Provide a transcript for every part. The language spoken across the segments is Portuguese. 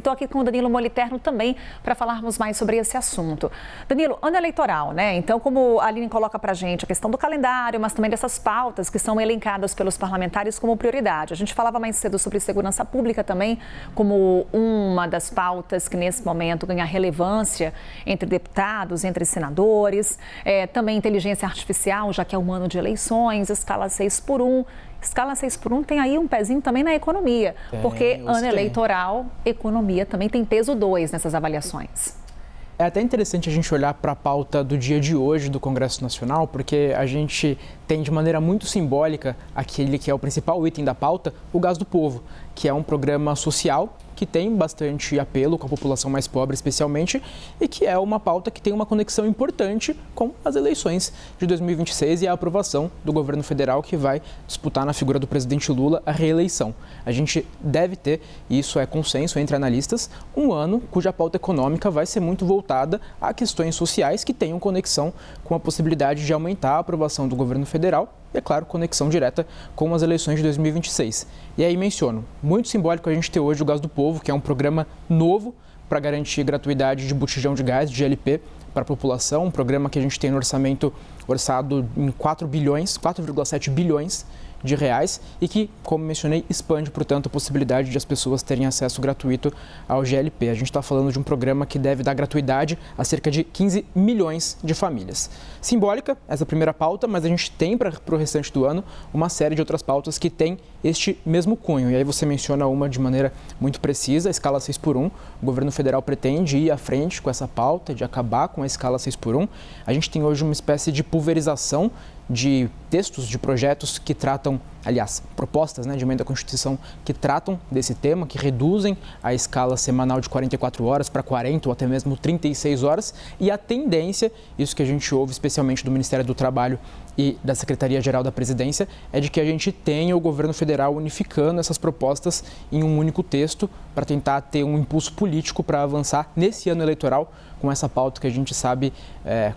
Estou aqui com o Danilo Moliterno também para falarmos mais sobre esse assunto. Danilo, ano eleitoral, né? Então, como a Aline coloca para a gente a questão do calendário, mas também dessas pautas que são elencadas pelos parlamentares como prioridade. A gente falava mais cedo sobre segurança pública também, como uma das pautas que nesse momento ganha relevância entre deputados, entre senadores. Também inteligência artificial, já que é um ano de eleições, escala 6x1. Escala 6x1 tem aí um pezinho também na economia, porque ano eleitoral, economia também tem peso 2 nessas avaliações. É até interessante a gente olhar para a pauta do dia de hoje do Congresso Nacional, porque a gente tem de maneira muito simbólica aquele que é o principal item da pauta, o Gás do Povo, que é um programa social que tem bastante apelo com a população mais pobre especialmente e que é uma pauta que tem uma conexão importante com as eleições de 2026 e a aprovação do governo federal que vai disputar na figura do presidente Lula a reeleição. A gente deve ter, e isso é consenso entre analistas, um ano cuja pauta econômica vai ser muito voltada a questões sociais que tenham conexão com a possibilidade de aumentar a aprovação do governo federal e, é claro, conexão direta com as eleições de 2026. E aí menciono, muito simbólico a gente ter hoje o Gás do Povo, que é um programa novo para garantir gratuidade de botijão de gás, de GLP, para a população, um programa que a gente tem no orçamento orçado em 4,7 bilhões de reais e que, como mencionei, expande, portanto, a possibilidade de as pessoas terem acesso gratuito ao GLP. A gente está falando de um programa que deve dar gratuidade a cerca de 15 milhões de famílias. Simbólica, essa primeira pauta, mas a gente tem para o restante do ano uma série de outras pautas que têm este mesmo cunho. E aí você menciona uma de maneira muito precisa, a escala 6x1. O governo federal pretende ir à frente com essa pauta de acabar com a escala 6x1. A gente tem hoje uma espécie de pulverização de textos, de projetos que tratam, aliás, propostas de emenda à Constituição que tratam desse tema, que reduzem a escala semanal de 44 horas para 40 ou até mesmo 36 horas. E a tendência, isso que a gente ouve especialmente do Ministério do Trabalho e da Secretaria-Geral da Presidência, é de que a gente tenha o governo federal unificando essas propostas em um único texto para tentar ter um impulso político para avançar nesse ano eleitoral com essa pauta que a gente sabe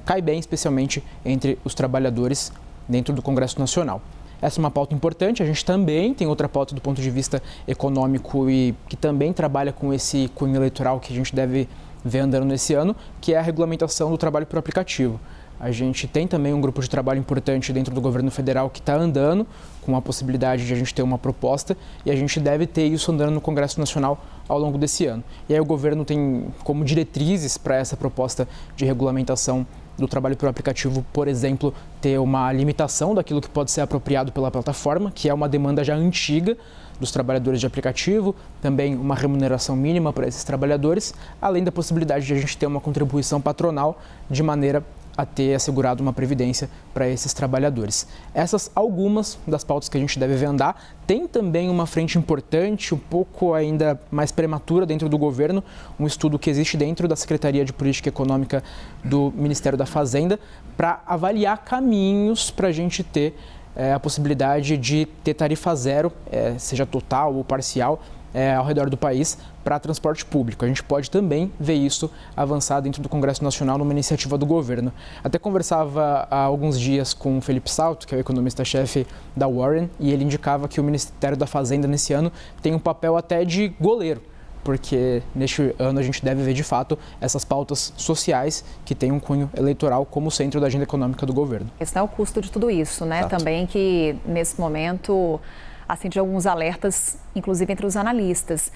cai bem, especialmente entre os trabalhadores dentro do Congresso Nacional. Essa é uma pauta importante, a gente também tem outra pauta do ponto de vista econômico e que também trabalha com esse cunho eleitoral que a gente deve ver andando nesse ano, que é a regulamentação do trabalho por aplicativo. A gente tem também um grupo de trabalho importante dentro do governo federal que está andando com a possibilidade de a gente ter uma proposta e a gente deve ter isso andando no Congresso Nacional ao longo desse ano. E aí o governo tem como diretrizes para essa proposta de regulamentação do trabalho por aplicativo, por exemplo, ter uma limitação daquilo que pode ser apropriado pela plataforma, que é uma demanda já antiga dos trabalhadores de aplicativo, também uma remuneração mínima para esses trabalhadores, além da possibilidade de a gente ter uma contribuição patronal de maneira a ter assegurado uma previdência para esses trabalhadores. Essas algumas das pautas que a gente deve ver andar. Tem também uma frente importante, um pouco ainda mais prematura dentro do governo, um estudo que existe dentro da Secretaria de Política Econômica do Ministério da Fazenda para avaliar caminhos para a gente ter a possibilidade de ter tarifa zero, seja total ou parcial, ao redor do país para transporte público. A gente pode também ver isso avançar dentro do Congresso Nacional numa iniciativa do governo. Até conversava há alguns dias com o Felipe Salto, que é o economista-chefe da Warren, e ele indicava que o Ministério da Fazenda nesse ano tem um papel até de goleiro, porque neste ano a gente deve ver de fato essas pautas sociais que têm um cunho eleitoral como centro da agenda econômica do governo. Esse é o custo de tudo isso, né? Exato. Também que nesse momento acende alguns alertas, inclusive entre os analistas.